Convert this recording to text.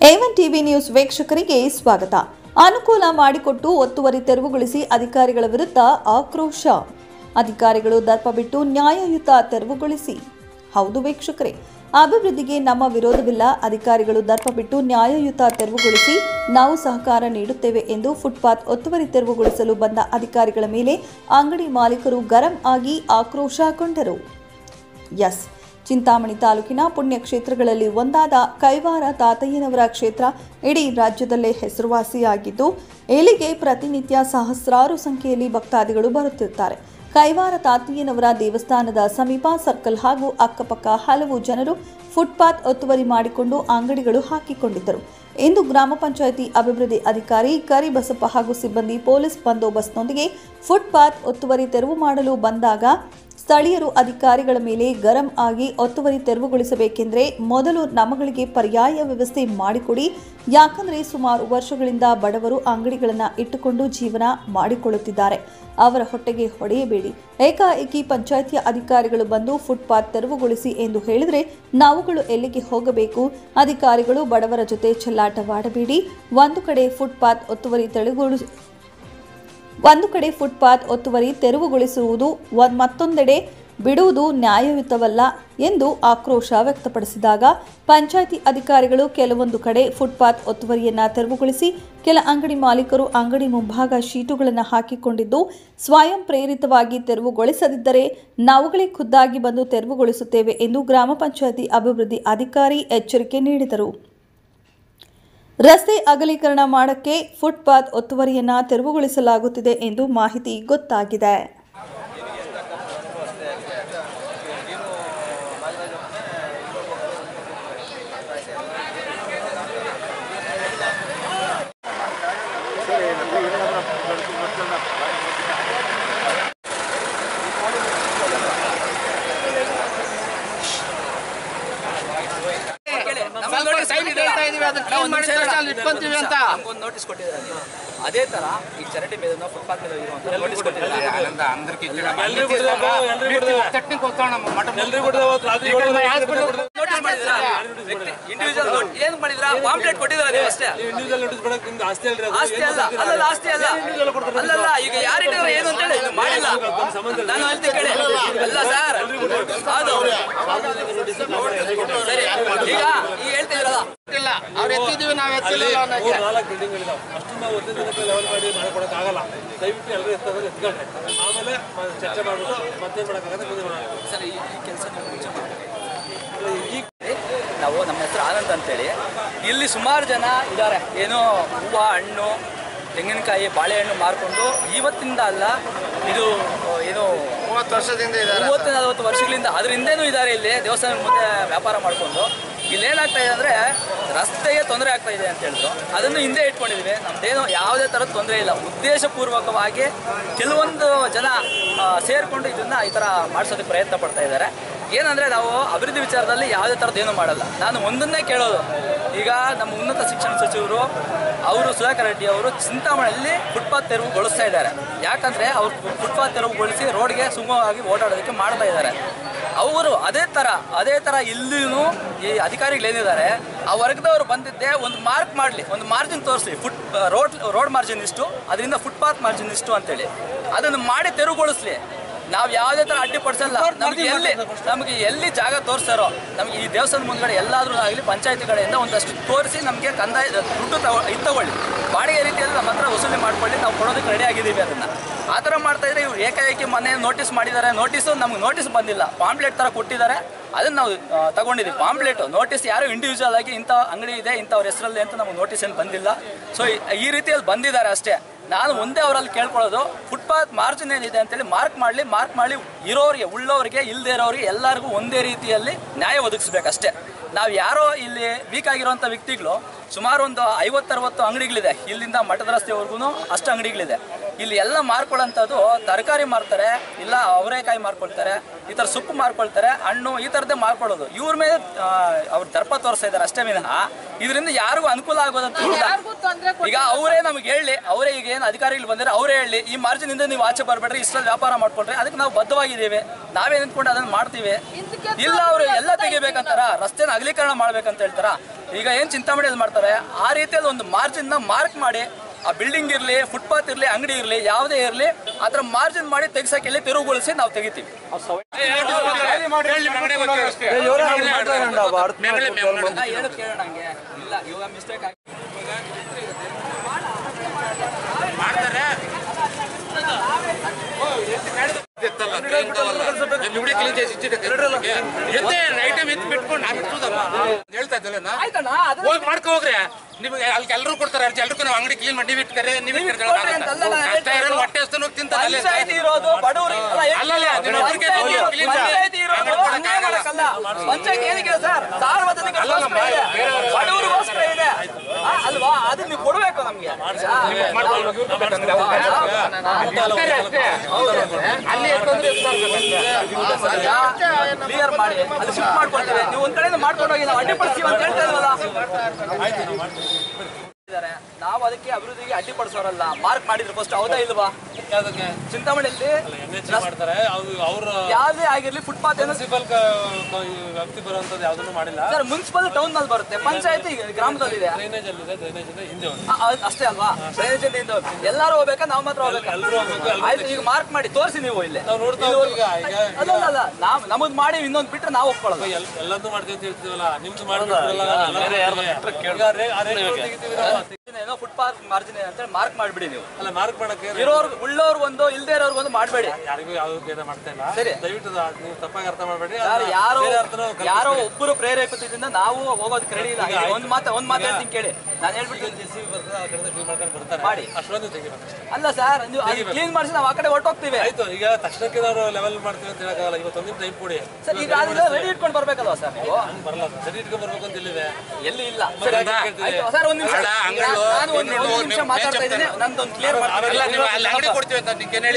A1 TV news ವೀಕ್ಷಕರಿಗೆ ಸ್ವಾಗತ. ಅನುಕೂಲ ಮಾಡಿಕೊಟ್ಟು ಒತ್ತುವರಿ ತೆರವುಗೊಳಿಸಿ ಅಧಿಕಾರಿಗಳ ವಿರುದ್ಧ ಆಕ್ರೋಶ. ಅಧಿಕಾರಿಗಳು ದರ್ಪ ಬಿಟ್ಟು ನ್ಯಾಯಯುತ ತೆರವುಗೊಳಿಸಿ. ಹೌದು ವೀಕ್ಷಕರೇ, ಅಭಿವೃದ್ಧಿಗೆ ನಮ್ಮ ವಿರೋಧವಿಲ್ಲ. ಅಧಿಕಾರಿಗಳು ದರ್ಪ ಬಿಟ್ಟು ನ್ಯಾಯಯುತ ತೆರವುಗೊಳಿಸಿ ನಾವು ಸಹಕಾರ ನೀಡುತ್ತೇವೆ ಎಂದು ಫುಟ್ಪಾತ್ ಒತ್ತುವರಿ ತೆರವುಗೊಳಿಸಲು ಬಂದ ಅಧಿಕಾರಿಗಳ ಮೇಲೆ ಅಂಗಡಿ ಮಾಲೀಕರು ಗರಂ ಆಗಿ ಆಕ್ರೋಶಗೊಂಡರು. ಚಿಂತಾಮಣಿ ತಾಲೂಕಿನ ಪುಣ್ಯಕ್ಷೇತ್ರಗಳಲ್ಲಿ ಒಂದಾದ ಕೈವಾರ ತಾತಯ್ಯನವರ ಕ್ಷೇತ್ರ ಇಡೀ ರಾಜ್ಯದಲ್ಲೇ ಹೆಸರುವಾಸಿಯಾಗಿದ್ದು, ಇಲ್ಲಿಗೆ ಪ್ರತಿನಿತ್ಯ ಸಹಸ್ರಾರು ಸಂಖ್ಯೆಯಲ್ಲಿ ಭಕ್ತಾದಿಗಳು ಬರುತ್ತಿರುತ್ತಾರೆ. ಕೈವಾರ ತಾತಯ್ಯನವರ ದೇವಸ್ಥಾನದ ಸಮೀಪ ಸರ್ಕಲ್ ಹಾಗೂ ಅಕ್ಕಪಕ್ಕ ಹಲವು ಜನರು ಫುಟ್ಪಾತ್ ಒತ್ತುವರಿ ಮಾಡಿಕೊಂಡು ಅಂಗಡಿಗಳು ಹಾಕಿಕೊಂಡಿದ್ದರು. ಇಂದು ಗ್ರಾಮ ಪಂಚಾಯಿತಿ ಅಭಿವೃದ್ಧಿ ಅಧಿಕಾರಿ ಕರಿಬಸಪ್ಪ ಹಾಗೂ ಸಿಬ್ಬಂದಿ ಪೊಲೀಸ್ ಬಂದೋಬಸ್ತ್ನೊಂದಿಗೆ ಫುಟ್ಪಾತ್ ಒತ್ತುವರಿ ತೆರವು ಮಾಡಲು ಬಂದಾಗ ಸ್ಥಳೀಯರು ಅಧಿಕಾರಿಗಳ ಮೇಲೆ ಗರಂ ಆಗಿ ಒತ್ತುವರಿ ತೆರವುಗೊಳಿಸಬೇಕೆಂದರೆ ಮೊದಲು ನಮ್ಮಗಳಿಗೆ ಪರ್ಯಾಯ ವ್ಯವಸ್ಥೆ ಮಾಡಿಕೊಡಿ. ಯಾಕಂದರೆ ಸುಮಾರು ವರ್ಷಗಳಿಂದ ಬಡವರು ಅಂಗಡಿಗಳನ್ನು ಇಟ್ಟುಕೊಂಡು ಜೀವನ ಮಾಡಿಕೊಳ್ಳುತ್ತಿದ್ದಾರೆ. ಅವರ ಹೊಟ್ಟೆಗೆ ಹೊಡೆಯಬೇಡಿ. ಏಕಾಏಕಿ ಪಂಚಾಯಿತಿಯ ಅಧಿಕಾರಿಗಳು ಬಂದು ಫುಟ್ಪಾತ್ ತೆರವುಗೊಳಿಸಿ ಎಂದು ಹೇಳಿದರೆ ನಾವುಗಳು ಎಲ್ಲಿಗೆ ಹೋಗಬೇಕು? ಅಧಿಕಾರಿಗಳು ಬಡವರ ಜೊತೆ ಚೆಲ್ಲಾಟವಾಡಬೇಡಿ. ಒಂದು ಕಡೆ ಫುಟ್ಪಾತ್ ಒತ್ತುವರಿ ತೆರವುಗೊಳಿಸುವುದು, ಮತ್ತೊಂದೆಡೆ ಬಿಡುವುದು ನ್ಯಾಯಯುತವಲ್ಲ ಎಂದು ಆಕ್ರೋಶ ವ್ಯಕ್ತಪಡಿಸಿದಾಗ ಪಂಚಾಯಿತಿ ಅಧಿಕಾರಿಗಳು ಕೆಲವೊಂದು ಕಡೆ ಫುಟ್ಪಾತ್ ಒತ್ತುವರಿಯನ್ನು ತೆರವುಗೊಳಿಸಿ ಕೆಲ ಅಂಗಡಿ ಮಾಲೀಕರು ಅಂಗಡಿ ಮುಂಭಾಗ ಶೀಟುಗಳನ್ನು ಹಾಕಿಕೊಂಡಿದ್ದು ಸ್ವಯಂ ಪ್ರೇರಿತವಾಗಿ ತೆರವುಗೊಳಿಸದಿದ್ದರೆ ನಾವುಗಳೇ ಖುದ್ದಾಗಿ ಬಂದು ತೆರವುಗೊಳಿಸುತ್ತೇವೆ ಎಂದು ಗ್ರಾಮ ಪಂಚಾಯಿತಿ ಅಭಿವೃದ್ಧಿ ಅಧಿಕಾರಿ ಎಚ್ಚರಿಕೆ ನೀಡಿದರು. ರಸ್ತೆ ಅಗಲೀಕರಣ ಮಾಡಕ್ಕೆ ಫುಟ್ಪಾತ್ ಒತ್ತುವರಿಯನ್ನು ತೆರವುಗೊಳಿಸಲಾಗುತ್ತಿದೆ ಎಂದು ಮಾಹಿತಿ ಗೊತ್ತಾಗಿದೆ. ನೋಟಿಸ್ ಕೊಟ್ಟಿದ್ದಾರೆ. ಅದೇ ತರ ಈ ಚರಂಡಿ ಮೇಲೆ ಫುಟ್ಪಾತ್ ಮೇಲೆ ನೋಟಿಸ್ ಕೊಟ್ಟಿದ್ದಾರೆ. ಏನ್ ಮಾಡಿದ್ರ ಪಾಂಪ್ಲೆಟ್ ಕೊಟ್ಟಿದ್ದಾರೆ ಅಷ್ಟೇ. ಆಸ್ತಿ ಅಲ್ಲ. ಈಗ ಯಾರಿಟ್ಟಿದ್ರೆ ಏನು ಅಂತ ಹೇಳಿ ಮಾಡಿಲ್ಲ. ನಾನು ಹೇಳ್ತೀನಿ ಕೇಳಿ. ಅಲ್ಲ ಸರ್, ಹೌದು ಸರಿ. ಈಗ ಹೇಳ್ತಿದ್ರಲ್ಲ ಅವ್ರು ಎತ್ತಿದೀವಿ, ನಾವು ಎತ್ತಿಲ್ಲ. ಅಷ್ಟು ನಾವು ಲೆವೆಲ್ ಮಾಡಿ ಮಾಡ್ಕೊಡಕ್ಕಾಗಲ್ಲ. ದಯವಿಟ್ಟು ಎಲ್ಲರೂ ಎತ್ಕೊಂಡ್ರೆ ಆಮೇಲೆ ಚರ್ಚೆ ಮಾಡ್ಬಿಟ್ಟು ಮತ್ತೇನು ಮಾಡೋಕ್ಕಾಗತ್ತೆ ಸರ್. ಈ ಕೆಲಸ ನಾವು ನಮ್ಮ ಹೆಸರು ಆನಂದ್ ಅಂತೇಳಿ ಇಲ್ಲಿ ಸುಮಾರು ಜನ ಇದ್ದಾರೆ. ಏನೋ ಹೂವು, ಹಣ್ಣು, ತೆಂಗಿನಕಾಯಿ, ಬಾಳೆಹಣ್ಣು ಮಾರ್ಕೊಂಡು ಇವತ್ತಿಂದ ಅಲ್ಲ, ಇದು ಏನು 30-40 ವರ್ಷಗಳಿಂದ ಅದ್ರ ಹಿಂದೆನೂ ಇದ್ದಾರೆ. ಇಲ್ಲಿ ದೇವಸ್ಥಾನದ ಮುಂದೆ ವ್ಯಾಪಾರ ಮಾಡಿಕೊಂಡು ಇಲ್ಲೇನಾಗ್ತಾ ಇದೆ ಅಂದರೆ ರಸ್ತೆಗೆ ತೊಂದರೆ ಆಗ್ತಾ ಇದೆ ಅಂತ ಹೇಳಿದ್ರು. ಅದನ್ನು ಹಿಂದೆ ಇಟ್ಕೊಂಡಿದ್ವಿ. ನಮ್ದೇನೋ ಯಾವುದೇ ಥರದ ತೊಂದರೆ ಇಲ್ಲ. ಉದ್ದೇಶಪೂರ್ವಕವಾಗಿ ಕೆಲವೊಂದು ಜನ ಸೇರಿಕೊಂಡು ಇದನ್ನು ಈ ಥರ ಮಾಡಿಸೋದಕ್ಕೆ ಪ್ರಯತ್ನ ಪಡ್ತಾ ಇದ್ದಾರೆ. ಏನಂದರೆ ನಾವು ಅಭಿವೃದ್ಧಿ ವಿಚಾರದಲ್ಲಿ ಯಾವುದೇ ಥರದ್ದು ಏನೂ ಮಾಡಲ್ಲ. ನಾನು ಒಂದನ್ನೇ ಕೇಳೋದು, ಈಗ ನಮ್ಮ ಉನ್ನತ ಶಿಕ್ಷಣ ಸಚಿವರು ಸುಧಾಕರ್ ರೆಡ್ಡಿ ಅವರು ಚಿಂತಾಮಣಿಯಲ್ಲಿ ಫುಟ್ಪಾತ್ ತೆರವುಗೊಳಿಸ್ತಾ ಇದ್ದಾರೆ. ಯಾಕಂದರೆ ಅವ್ರು ಫುಟ್ಪಾತ್ ತೆರವುಗೊಳಿಸಿ ರೋಡ್ಗೆ ಸುಗಮವಾಗಿ ಓಡಾಡೋದಕ್ಕೆ ಮಾಡ್ತಾ ಇದ್ದಾರೆ. ಅವರು ಅದೇ ಥರ ಇಲ್ಲಿನೂ ಈ ಅಧಿಕಾರಿಗಳೇನಿದ್ದಾರೆ ಆ ವರ್ಗದವರು ಬಂದಿದ್ದೆ ಒಂದು ಮಾರ್ಕ್ ಮಾಡಲಿ, ಒಂದು ಮಾರ್ಜಿನ್ ತೋರಿಸಿ, ರೋಡ್ ಮಾರ್ಜಿನ್ ಇಷ್ಟು, ಅದರಿಂದ ಫುಟ್ಪಾತ್ ಮಾರ್ಜಿನ್ ಇಷ್ಟು ಅಂತೇಳಿ ಅದನ್ನು ಮಾಡಿ ತೆರವುಗೊಳಿಸ್ಲಿ. ನಾವು ಯಾವುದೇ ಥರ ಅಡ್ಡಿಪಡಿಸಲ್ಲ. ನಮಗೆ ಎಲ್ಲಿ ಜಾಗ ತೋರಿಸ್ತಾರೋ, ನಮಗೆ ಈ ದೇವಸ್ಥಾನದ ಮುಂದ್ಗಡೆ ಎಲ್ಲಾದರೂ ಆಗಲಿ ಪಂಚಾಯತಿ ಕಡೆಯಿಂದ ಒಂದಷ್ಟು ತೋರಿಸಿ ನಮಗೆ ಕಂದಾಯ ದುಡ್ಡು ತಗೊಳ್ಳಿ, ಬಾಡಿಗೆ ರೀತಿಯಲ್ಲಿ ನಮ್ಮ ಹತ್ರ ವಸೂಲಿ ಮಾಡ್ಕೊಳ್ಳಿ, ನಾವು ಕೊಡೋದಕ್ಕೆ ರೆಡಿ ಆಗಿದ್ದೀವಿ. ಅದನ್ನು ಆ ಥರ ಮಾಡ್ತಾ ಇದ್ರೆ ಇವ್ರು ಏಕಾಏಕಿ ಮೊನ್ನೆ ನೋಟಿಸ್ ಮಾಡಿದ್ದಾರೆ. ನಮಗೆ ನೋಟಿಸ್ ಬಂದಿಲ್ಲ, ಪಾಂಪ್ಲೆಟ್ ಥರ ಕೊಟ್ಟಿದ್ದಾರೆ. ಅದನ್ನು ನಾವು ತಗೊಂಡಿದ್ದೀವಿ. ಪಾಂಪ್ಲೆಟು ನೋಟಿಸ್ ಯಾರು ಇಂಡಿವಿಜುವಲ್ ಆಗಿ ಇಂಥ ಅಂಗಡಿ ಇದೆ ಇಂಥವ್ರ ಹೆಸರಲ್ಲಿ ಅಂತ ನಮಗೆ ನೋಟಿಸ್ ಏನು ಬಂದಿಲ್ಲ. ಸೊ ಈ ರೀತಿಯಲ್ಲಿ ಬಂದಿದ್ದಾರೆ ಅಷ್ಟೇ. ನಾನು ಒಂದೇ ಅವರಲ್ಲಿ ಕೇಳ್ಕೊಳ್ಳೋದು, ಫುಟ್ಪಾತ್ ಮಾರ್ಜಿನ್ ಏನಿದೆ ಅಂತೇಳಿ ಮಾರ್ಕ್ ಮಾಡಲಿ, ಇರೋರಿಗೆ, ಉಳ್ಳೋರಿಗೆ, ಇಲ್ಲದೆ ಇರೋರಿಗೆ ಎಲ್ಲರಿಗೂ ಒಂದೇ ರೀತಿಯಲ್ಲಿ ನ್ಯಾಯ ಒದಗಿಸ್ಬೇಕಷ್ಟೇ. ನಾವು ಯಾರೋ ಇಲ್ಲಿ ವೀಕ್ ಆಗಿರೋಂಥ ವ್ಯಕ್ತಿಗಳು ಸುಮಾರು ಒಂದು 50-60 ಅಂಗಡಿಗಳಿದೆ. ಇಲ್ಲಿಂದ ಮಠದ ರಸ್ತೆವರೆಗೂ ಅಷ್ಟು ಅಂಗಡಿಗಳಿದೆ. ಇಲ್ಲಿ ಎಲ್ಲ ಮಾರ್ಕೊಳ್ಳೋಂಥದ್ದು ತರಕಾರಿ ಮಾರ್ತಾರೆ, ಇಲ್ಲ ಅವರೇಕಾಯಿ ಮಾರ್ಕೊಳ್ತಾರೆ, ಈ ಥರ ಸೊಪ್ಪು ಮಾರ್ಕೊಳ್ತಾರೆ, ಹಣ್ಣು ಈ ಥರದ್ದೇ ಮಾರ್ಕೊಳ್ಳೋದು. ಇವ್ರ ಮೇಲೆ ಅವ್ರು ದರ್ಪ ತೋರಿಸ್ತಾ ಇದ್ದಾರೆ ಅಷ್ಟೇ ವಿನಃ ಇದರಿಂದ ಯಾರಿಗೂ ಅನುಕೂಲ ಆಗೋದಂತ ಇಲ್ಲ. ಈಗ ಅವರೇ ನಮಗೆ ಹೇಳಿ, ಅವರೇ ಈಗ ಏನು ಅಧಿಕಾರಿಗಳು ಬಂದರೆ ಅವರೇ ಹೇಳಿ, ಈ ಮಾರ್ಜಿನಿಂದ ನೀವು ಆಚೆ ಬರಬೇಡ್ರಿ, ಇಷ್ಟರಲ್ಲಿ ವ್ಯಾಪಾರ ಮಾಡ್ಕೊಳ್ರಿ, ಅದಕ್ಕೆ ನಾವು ಬದ್ಧವಾಗಿದ್ದೀವಿ, ನಾವೇ ನಿಂತ್ಕೊಂಡು ಅದನ್ನು ಮಾಡ್ತೀವಿ. ಇಲ್ಲ ಅವರು ಎಲ್ಲ ತೆಗಿಬೇಕಂತಾರ, ರಸ್ತೆನ ಅಗಲೀಕರಣ ಮಾಡ್ಬೇಕಂತ ಹೇಳ್ತಾರ. ಈಗ ಏನು ಚಿಂತಾಮಣಿಯಲ್ಲಿ ಮಾಡ್ತಾರೆ ಆ ರೀತಿಯಲ್ಲಿ ಒಂದು ಮಾರ್ಜಿನ್ನ ಮಾರ್ಕ್ ಮಾಡಿ ಆ ಬಿಲ್ಡಿಂಗ್ ಇರಲಿ, ಫುಟ್ಪಾತ್ ಇರಲಿ, ಅಂಗಡಿ ಇರಲಿ, ಯಾವುದೇ ಇರಲಿ ಅದರ ಮಾರ್ಜಿನ್ ಮಾಡಿ ತೆಗಿಸಕ್ಕೆ ಇಲ್ಲಿ ತೆರವುಗೊಳಿಸಿ ನಾವು ತೆಗಿತೀವಿ. ಇಲ್ಲ ಇವಾಗ ಮಿಸ್ಟೇಕ್ ಆಗಿ ಮಾಡ್ಕೊ ಹೋಗ್ರೆ ನಿಮ್ಗೆ ಅಲ್ಲಿ ಎಲ್ಲರೂ ಕೊಡ್ತಾರೆ, ಎಲ್ರಿಗೂ ನಾವು ಅಂಗಡಿ ಕ್ಲೀನ್ ಮಾಡಿ ನೀವು ಇಟ್ತಾರೆ, ನೀವು ಹೊಟ್ಟೆ ಹಸ್ತಾನು ತಿಂತಾರೆ. ಪಂಚಾಯತ್ ಏನಕ್ಕೆ ಸರ್? ಸಾರ್ವಜನಿಕರಿಗೋಸ್ಕರ ಇದೆ ಅಲ್ವಾ? ಅದನ್ನ ನೀವು ಕೊಡ್ಬೇಕು ನಮ್ಗೆ. ಕ್ಲಿಯರ್ ಮಾಡಿ ಅಲ್ಲಿ ಶಿಫ್ಟ್ ಮಾಡ್ಕೊಳ್ತೀವಿ. ನೀವು ಒಂದ್ ಕಡೆಯಿಂದ ಮಾಡ್ಕೊಂಡು ಹೋಗಿ ನಾವು ಅಡ್ಡಿಪಡಿಸ್ತೀವಿ ಅಂತ ಹೇಳ್ತಾ ಇಲ್ವಲ್ಲ? ನಾವು ಅದಕ್ಕೆ ಅಭಿವೃದ್ಧಿಗೆ ಅಡ್ಡಿಪಡಿಸೋರಲ್ಲ. ಮಾರ್ಕ್ ಮಾಡಿದ್ರು ಫಸ್ಟ್, ಹೌದಾ ಇಲ್ವಾ? ಚಿಂತಾಮಣಿಯಲ್ಲಿ ಯಾವ್ದೇ ಆಗಿರ್ಲಿ ಫುಟ್ಪಾತ್ ಮುನ್ಸಿಪಲ್ ವ್ಯಾಪ್ತಿ ಬರುವಂತದ್ದು ಯಾವ್ದನ್ನು ಮಾಡಿಲ್ಲ ಸರ್. ಮುನ್ಸಿಪಲ್ ಟೌನ್ ನಲ್ಲಿ ಬರುತ್ತೆ, ಪಂಚಾಯತಿ ಗ್ರಾಮದಲ್ಲಿ ಇದೆ. ಡ್ರೈನೇಜ್ ಅಲ್ಲಿದೆ, ಡ್ರೈನೇಜ್ ಹಿಂದೆ ಅಷ್ಟೇ ಅಲ್ವಾ? ಡ್ರೈನೇಜ್ ಹಿಂದೆ ಎಲ್ಲರೂ ಹೋಗ್ಬೇಕಾ, ನಾವು ಮಾತ್ರ ಹೋಗ್ಬೇಕಾ? ಆಯ್ತು, ಈಗ ಮಾರ್ಕ್ ಮಾಡಿ ತೋರಿಸಿ ನೀವು ಇಲ್ಲಿ. ಅದಲ್ಲ ನಮಗ್ ಮಾಡಿ ಇನ್ನೊಂದು ಬಿಟ್ರೆ ನಾವು ಒಪ್ಕೊಳ್ಳೋದು. ಎಲ್ಲದೂ ಮಾಡ್ತೀವಿ ಅಂತ ಹೇಳ್ತೀವಲ್ಲ, ನಿಮ್ದು ಮಾಡಿ ಏನೋ ಫುಟ್ಪಾತ್ ಮಾರ್ಜಿನ್ ಅಂತ ಮಾರ್ಕ್ ಮಾಡ್ಬಿಡಿ ನೀವು. ಅಲ್ಲ, ಮಾರ್ಕ್ ಮಾಡಕ್ಕೆ ಇರೋರ್ಗು ಉಳ್ಳೋರ್ಗು ಒಂದು, ಇಲ್ದೇ ಇರೋರ್ಗು ಒಂದು ಮಾಡಬೇಡಿ. ಯಾರಿಗೂ ಯಾವ್ದು ಭೇದ ಮಾಡ್ತಾ ಇಲ್ಲ. ಸರಿ, ದಯವಿಟ್ಟು ನೀವು ತಪ್ಪಾಗಿ ಅರ್ಥ ಮಾಡಬೇಡಿ. ಯಾರೋ ಒಬ್ಬರು ಪ್ರೇರೇಪಿತದಿಂದ ನಾವು ಹೋಗೋದಕ್ಕೆ ರೆಡಿ ಇಲ್ಲ. ಒಂದ್ ಮಾತು ಹೇಳ್ತೀನಿ ಕೇಳಿ, ನಾನು ಹೇಳ್ಬಿಟ್ಟು ಮಾಡಿ ಅಷ್ಟೊಂದು ತೆಗಿಬೇಕು. ಅಲ್ಲ ಸರ್, ನೀವು ಕ್ಲೀನ್ ಮಾಡಿಸಿ ನಾವು ಆ ಕಡೆ ಹೊರಟೋಗ್ತೀವಿ. ಆಯ್ತು, ಈಗ ತಕ್ಷಣಕ್ಕೆ ನಾವು ಲೆವೆಲ್ ಮಾಡ್ತೀವಿ ಅಂತ ಹೇಳಕ್ಕಾಗಲ್ಲ. ಇವತ್ತೊಂದಿನ ಟೈಮ್ ಕೊಡಿ ಸರ್. ಈಗ ರೆಡಿ ಇಟ್ಕೊಂಡು ಬರ್ಬೇಕಲ್ವಾ ಸರ್? ನೀವು ಹಂಗೆ ಬರಲ್ಲ, ರೆಡಿ ಇಟ್ಕೊಂಡು ಬರ್ಬೇಕು ಅಂತ ಎಲ್ಲಿದೆ? ಎಲ್ಲಿ ಇಲ್ಲ ಸರ್. ಒಂದ್ ನಿಮಿಷ, ನಾನು ಒಂದು ನಿಮಿಷ ಮಾತಾಡ್ತಾ ಇದ್ದೀನಿ. ನಂದೊಂದು ಕ್ಲಿಯರ್ ಅಂಗಡಿ ಕೊಡ್ತೀವಿ ಅಂತ ನಿಮ್ಗೆ ಹೇಳಿಲ್ಲ.